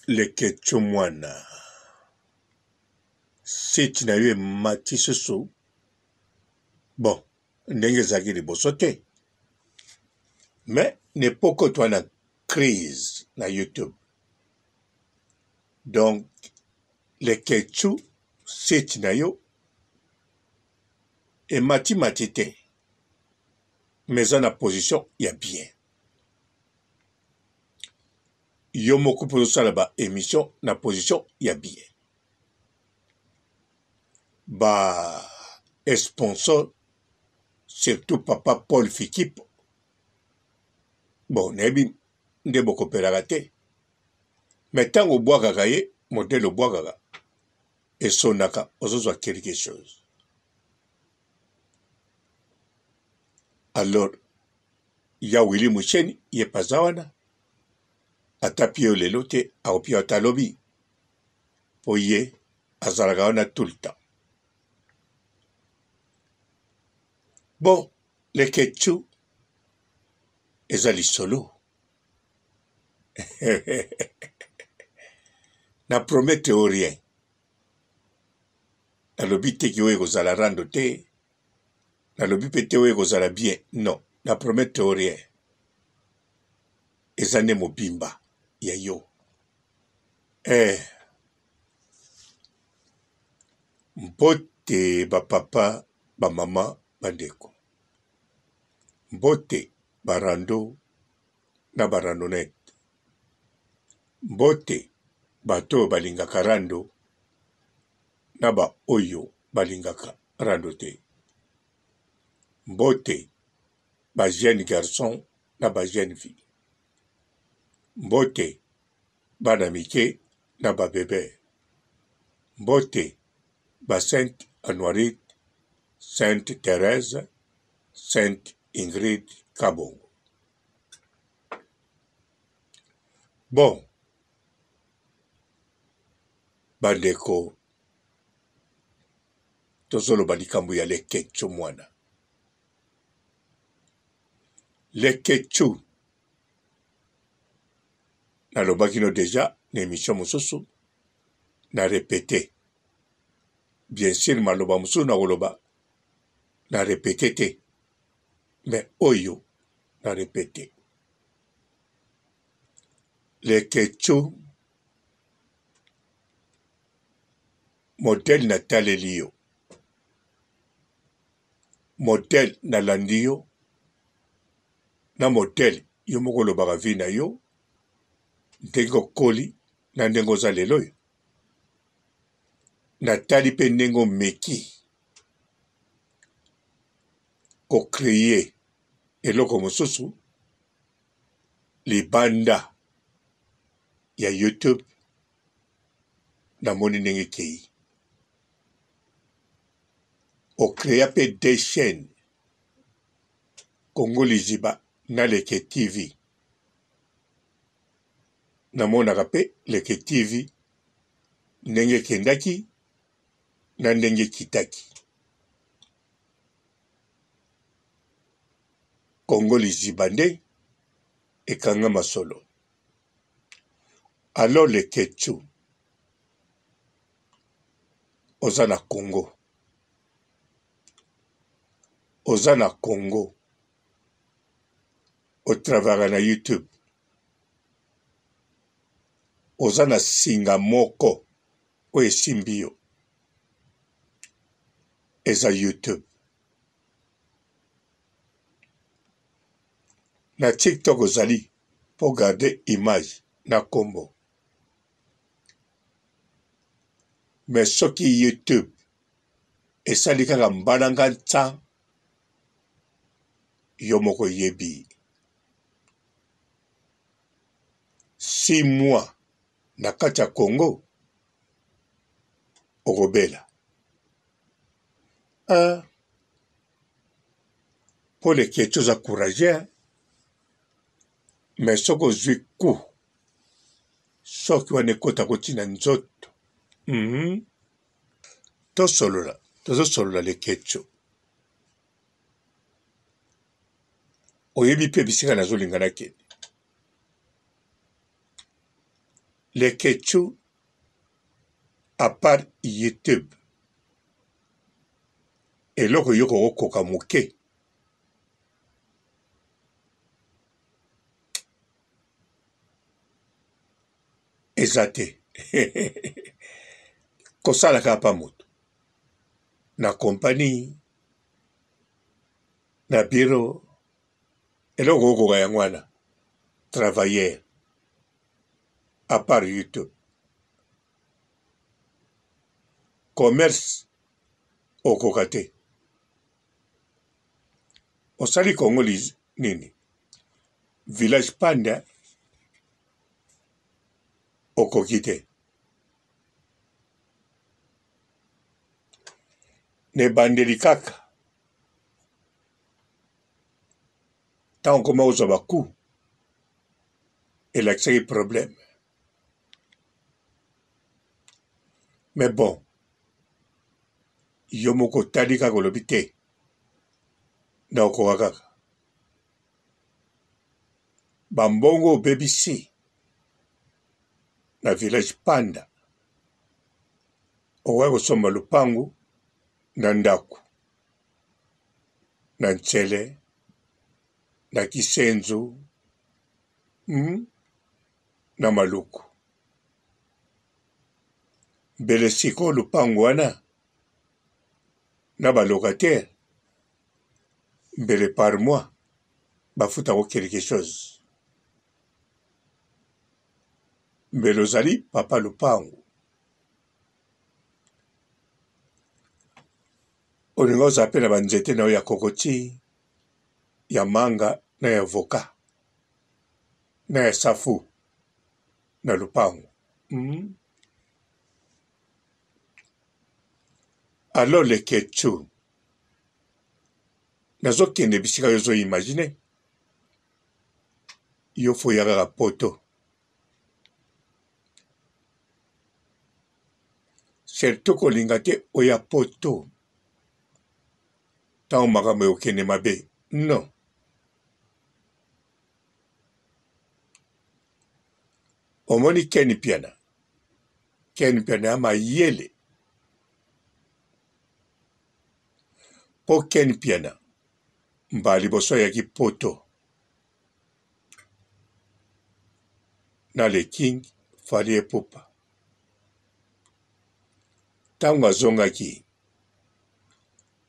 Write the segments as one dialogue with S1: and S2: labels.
S1: Lekechu mwana. Si na yo mati soso. Bon, ndenge zaki liboso te. Mais n'epoko to na crise na YouTube. Donc lekechu si na yo e mati te. Mais en position ya bien. Yo moko pour ça là-bas émission na position ya bien. Bah sponsor surtout papa Paul Fikip. Bon, nebi nde boko pelaka te. Mais tant au bois gagaye, modèle au bois gaga. Et sonaka, ozo quelque chose. Alors, ya Willy Moucheni, ye pazawana. Atapio le lote, a opio talobi. Po ye, azaragawana tout le temps. Bon, le ketchu, ezali solo. Na promette rien. Na lobi te ki oye kozala rando te. Na lobi pe te oye kozala bien. Non, na promette rien. Ezane mobimba ya yo. Mbote ba papa, ba mama, bandeko. Mbote barando na barandonet. Mbote bato balingaka rando na ba oyo balingaka rando te. Mbote ba jeune garçon na ba jeune fille. Mbote bana mike na ba bébé. Mbote ba Sainte Anoirite, Sainte Thérèse, Sainte Ingrid Kabongo. Bon, bandeko, tozolo balikambu ya lekechu mwana. Lekechu, na lobakino déjà, na émission mosusu, na répété. Bien sûr, maloba mosusu na koloba, na répété te. Mais oyo, na répété. Lekechu, modèle na talelio. Modèle na landio. Na modèle, yo moko lobaka vi na yo. Ndengo koli, na ndengo za lelo yo. Natali pe ndengo meki. Ko créer eloko mosusu. Libanda ya YouTube. Na moni ndenge kei. O créer pe des chaînes. Congo Liziba na Leke TV. Na mona kape Leke TV. Ndenge kendaki. Na ndenge kitaki. Congo Liziba nde. Ekanga masolo. Alors Lekechu. Oza na Congo. Oza na Congo. Au travers na YouTube. Oza na singa moko. Oye simbio. Eza YouTube. Na TikTok ozali. Pour garder image. Na kombo. Mais soki YouTube. Esali kaka mbananga nta. Yomoko yebi. 6 mois. Na kacha Congo. Orobela. Pour les quelque chose à courager. Mais soko zwi ku. Soki wane kota kotina nzoto. To solola. Tozo solola le kecho. Oyebi pe bisika na zolinga na kende. les Quechua à part YouTube eloko yoko okoka moke eza te kosalaka pa moto na kompani na biro eloko okoka yango wana travailleur à part YouTube commerce okoka te osali kongo nini village panda okoki te nebandeli kaka ntango koma ozwa baku elakisaki problème mais bon yo moko otali kaka olobi te na okoka kaka bambongo obebisi na village panda okoki kosomba lupangu na ndako na ntsele na kisenzo na maluku mbele siko lupangu wana na balocataire mbele par mois bafutako quelque chose mbele ozali papa lupangu olinga ozala mpe na banzete na yo ya kokoti ya manga na ya voka na ya safu na lupangu alors le Quechua nazokende bisika yo ozoimagine yo foya kaka poto surtout kolinga te oya poto ntango makambo ekokende mabe non omoni Ken Piana ya mayele mpo Ken Piana mbala liboso ayaki poto na le king Fally Ipupa ntango azongaki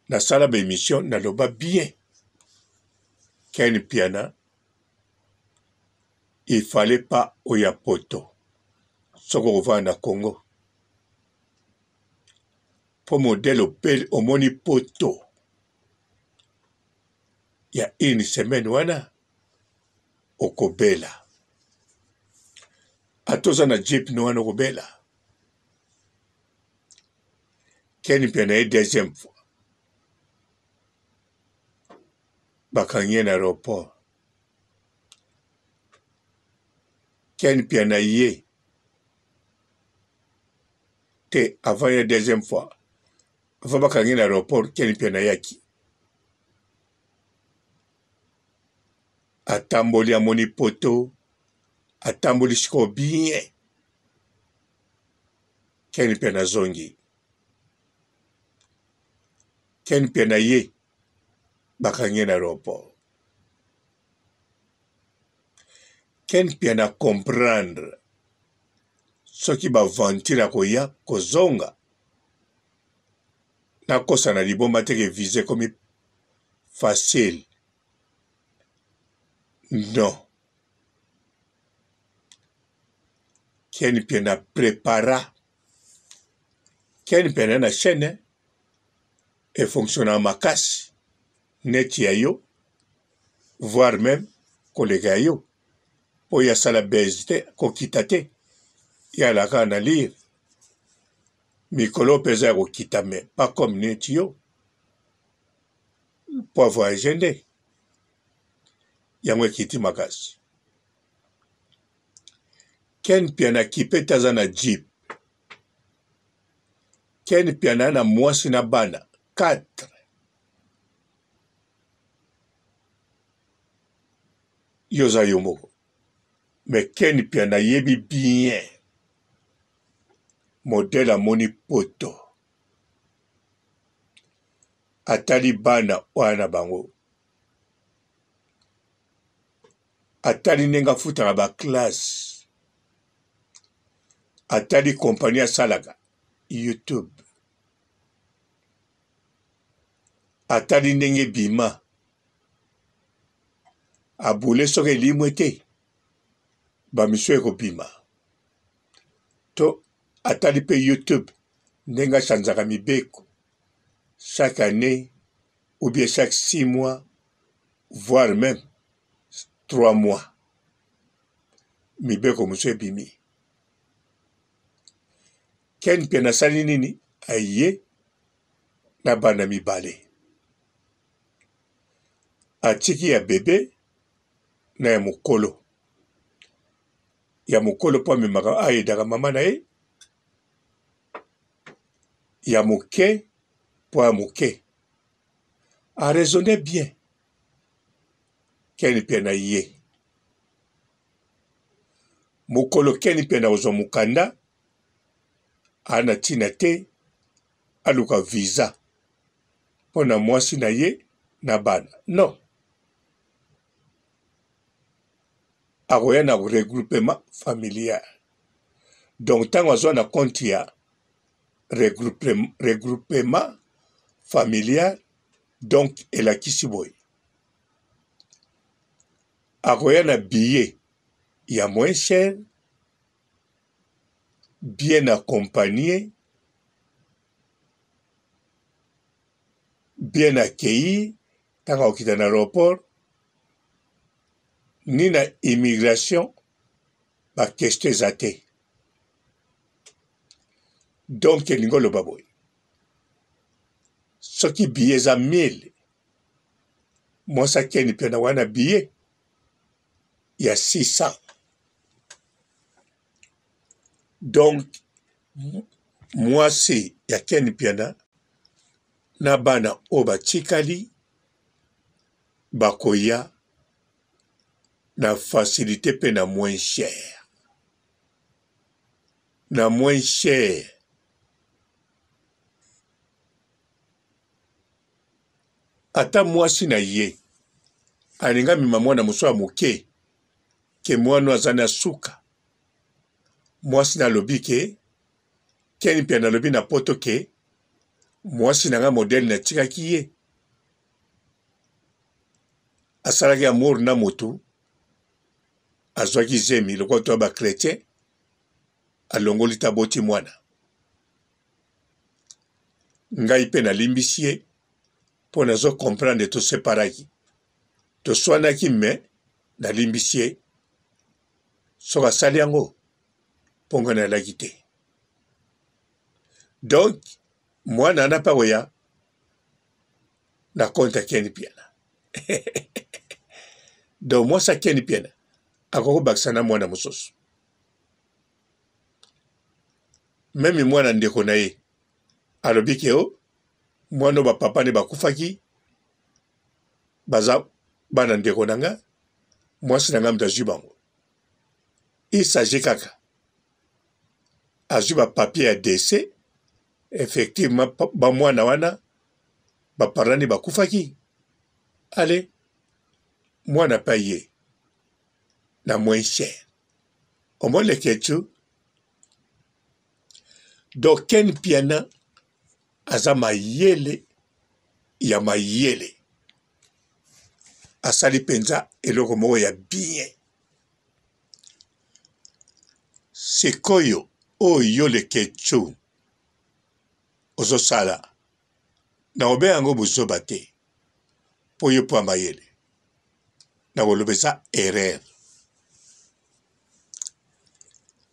S1: nasala baémission naloba bien Ken Piana il fallait pas oya poto soko okovanda na Congo mpo modele omoni poto ya une semaine wana okobela atoza na jeep no wana okobela Ken Piana ye deuxième fois bakangi ye na aéroport Ken Piana ye te avant ye deuxième fois avant bakangi na aéroport Ken Piana yaki atamboli amoni poto atamboli siko bien Ken Piana zongi Ken Piana ye bakangi na aéroport Ken Piana comprendre soki baventure koya kozonga nakosa na libomba teke vise komi facile non Ken Piana prépara Ken Piana na chaîne efonctionna makasi neti ya yo voire même koleka ya yo mpo ye asala bese te kokita te ye alaka na lire mikolo mpenza ya kokita me pas comme neti yo mpo avoyage nde yango ekiti makasi Ken Piana kipe te aza na jeep Ken Piana na mwasi na bana 4 yo oza yo moko mais Ken Piana yebi bien modèle amoni poto. Atali bana wana bango. Atali nenga futaka ba classe. Atali compagnie asalaka YouTube. Atali ndenge bima. Abule soki elimwe te. Bamiso ekobima. To atali pe YouTube ndenge achanzaka mibeko. Chaque année ou bien chaque 6 mois, voire même 3 mois. Mibeko muso ebimi. Ken pe nasali nini aye na bana mibale. Atiki ya bebe na ya mokolo. Ya mokolo po amemaka ayedaka mama na ye. Ya moke po ya moke. A raisonné bien. Ken pe na ye. Mokolo ken pe na ozwa mukanda. Ana tina te aluka visa. Pona mwasi na ye na bana. Non. Akoya na regroupement familial. Donc tango azwa na compte ya regroupement familial, donc elakisi boye. Akoya na billet ya moins cher, bien accompagné, bien accueilli, tango okita na aéroport, ni na immigration, ba question eza te. Donc elingo loba boye. Soki billet eza 1000, mwasa keni pe na wana billet ya 600. Donc mwasi ya keni piana na bana oba chikali bakoya na facilité pe na moins cher. Na moins cher. Ata mwasi na ye alinga mima mwana muso ya moke ke mwana azana suka. Mwasi na lobi ke keni pe na lobi na poto ke mwasi na nga modèle na tikaki ye. Asalaki amour na motu. Azwaki zemi loko to ba chrétien. Alongoli taboti mwana. Ngai pe na limbisi ye. Po nazo comprendre to separaki. To swanaki me na limbisi ye. Soka sali yango. Ponga na laki te. Donc, mwana na pa oya na konta keni piana. Donc, moi sa keni piana. Akoko baksana mwana musoso. Memi mwana ndeko na ye. Alobi ke o, mwana ba papa ne bakufaki. Baza bana ndeko nanga. Mwasi nanga mtazwi bango. Il s'agit kaka. Azwi ba papier ya décès. Effectivement, ba mwana wana. Ba parani bakufaki. Allez. Mwana pa ye. Na moins cher. Au moins le ketu. Donc ken piana. Aza mayele. Ya mayele. Asali penza eloko moko ya bien. Sekoyo oyo le ketu ozo sala na obe yango buzoba te po yo po mayele na kolobesa erreur.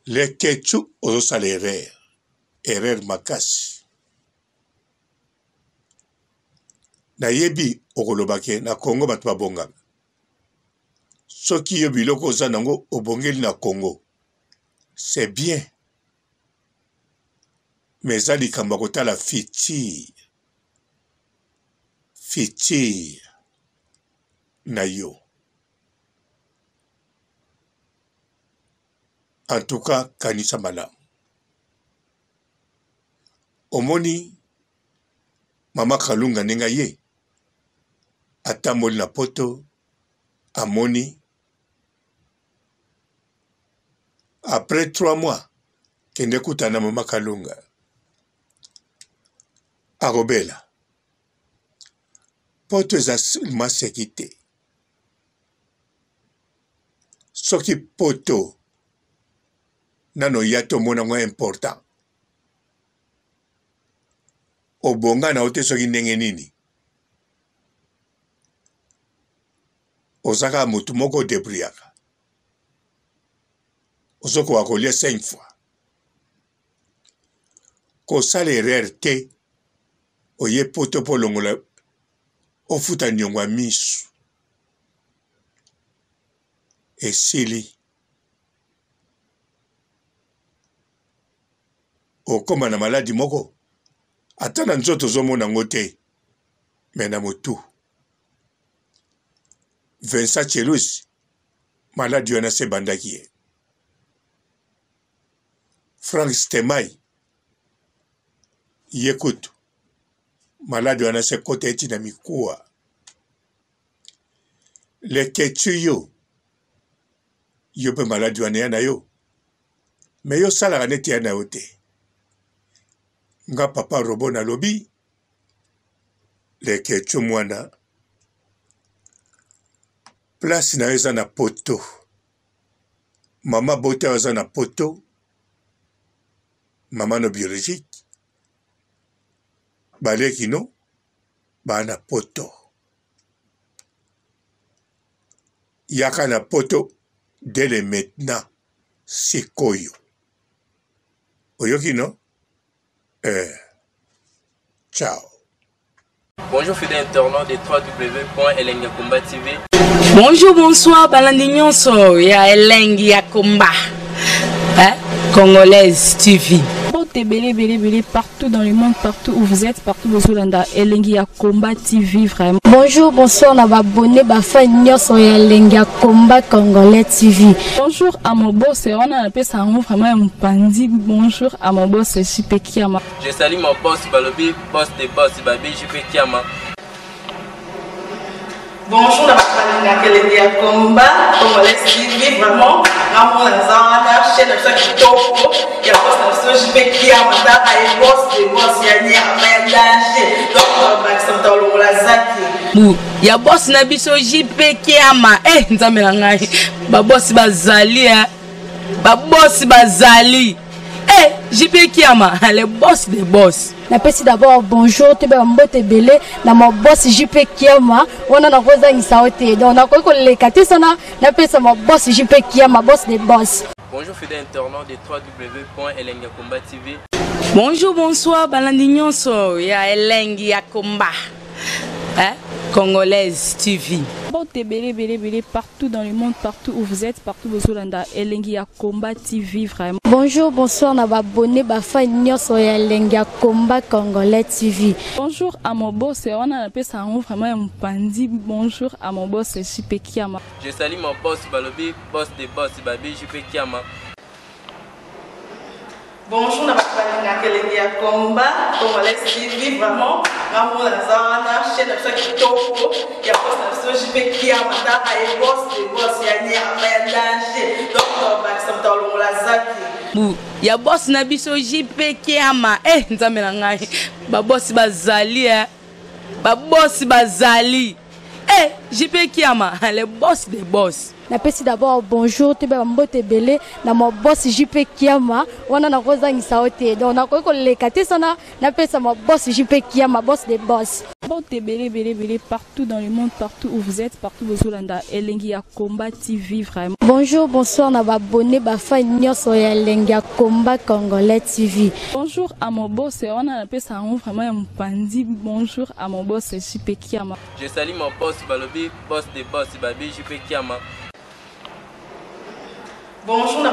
S1: Le ketu ozo sala erreur makasi. Na yebi okolobake na Congo bato babongaka. Soki yo biloko oza nango obongeli na Congo. C'est bien. Mais ça likambo kotala futur. Futur. Na yo. En tout cas, kanisa malamu. omoni Mama Kalunga nenga ye atamboli na poto amoni après 3 mois kende kutana Mama Kalunga arobela poto eza seulement sekite soki poto nano yato mona mwa important obonga na ote soki ndenge nini ozaka mutu moko debriaka ozoko wakolia 5 fois kosala erreur te oye poto polongola ofuta nyongwa misu esili okoma na maladi moko ata na nzoto ozomona ngo te me na motu Vincent Chelusi maladi wana se bandaki ye Frank Stemai ye kutu maladi wana se kote eti na mikuwa Leketu yo pe maladi wana yana yo me yo salaka neti yana yo te nga papa robo na lobi Leketu mwana place na eza na poto mama bote eza na poto mama no biologique baleki no ba na poto yaka na poto dès le maintenant sikoyo oyoki no ciao.
S2: Bonjour fidèles internautes de www.elengiakomba TV.
S3: Bonjour, bonsoir, balandi nyonso ya Elengi ya Komba, Congolaise TV.
S4: Belé partout dans le monde, partout où vous êtes, partout où vous êtes, Elengi ya Komba TV vraiment.
S5: Bonjour, bonsoir, on a abonné Bafa Nyonso ya Elengi ya Komba Congolais TV.
S4: Bonjour à mon boss, on a appelé ça vraiment un pandi. Bonjour à mon boss, JP Kiama.
S2: Je salue mon boss Balobi, boss de boss Babi, JP Kiama.
S6: Bonjour, la Elengi ya Komba Congolais TV vraiment. Ramon Zana, chaîne de qui topo, il y a boss de JP Kiama, et boss de boss yani a danger. Donc Maxime Tolo la zaki.
S3: Ya boss na biso JP Kiama, nzambe na ngai. Ba boss bazali ba boss bazali. JP Kiama, le boss des boss.
S5: Napesi d'abord bonjour, tu peux mbote belé na mon boss JP Kiama, on a na rosa isaote. Donc na ko le katisa na napesa mon boss JP Kiama, boss des boss.
S2: Bonjour fidèles internautes de www.elengiakomba TV.
S3: Bonjour, bonsoir, balandi nyonso ya Elengi ya Komba, Congolaise TV.
S4: Belé partout dans le monde, partout où vous êtes, partout où vous êtes, Elengi ya Komba TV vraiment.
S5: Bonjour, bonsoir, on a abonné Bafa Nyonso ya Elengi ya Komba Congolais TV.
S4: Bonjour à mon boss, on a appelé ça vraiment un pandi. Bonjour à mon boss, JP Kiama.
S2: Je salue mon boss Balobi, boss de boss Babi, JP Kiama.
S6: Bonjour, la Elengi ya Komba Congolais TV vraiment. Ramon Zana, chaîne de qui topo, il y a boss de JP Kiama, et boss de boss yani a danger. Donc Maxime Tolo la zaki.
S3: Ya boss na biso JP Kiama, nzambe na ngai. Ba boss bazali ba boss bazali. JP Kiama, le boss des boss.
S5: Napesi d'abord bonjour, tu peux mbote belé na mon boss JP Kiama, on a na rosa isaote. Donc na ko le katisa na napesa mon boss JP Kiama, boss des boss.
S4: Belé partout dans le monde, partout où vous êtes, partout où vous êtes, Elengi ya Komba TV vraiment.
S5: Bonjour, bonsoir, on a abonné Bafa Nyonso ya Elengi ya Komba Congolais TV.
S4: Bonjour à mon boss, on a appelé ça vraiment un pandi. Bonjour à mon boss, JP Kiama.
S2: Je salue mon boss Balobi, boss de boss Babi, JP Kiama.
S6: Bonjour, la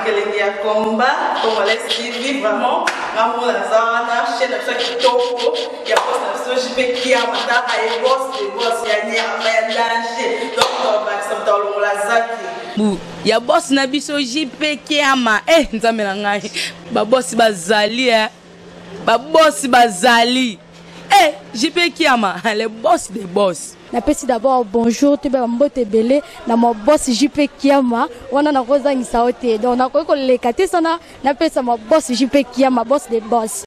S6: Elengi ya Komba Congolais TV vraiment. Ramon Zana, chaîne de qui topo, il y a boss de JP Kiama, et boss de boss yani a danger. Donc Maxime Tolo la zaki.
S3: Ya boss na biso JP Kiama, nzambe na ngai. Ba boss bazali babosi bazali. Eh, JP Kiama, le boss des boss.
S5: Napesi d'abord bonjour, tu peux mbote belé na mon boss JP Kiama, wana na roza ngisaote. Donc na ko lekate sana napesa mon boss JP Kiama, boss des boss.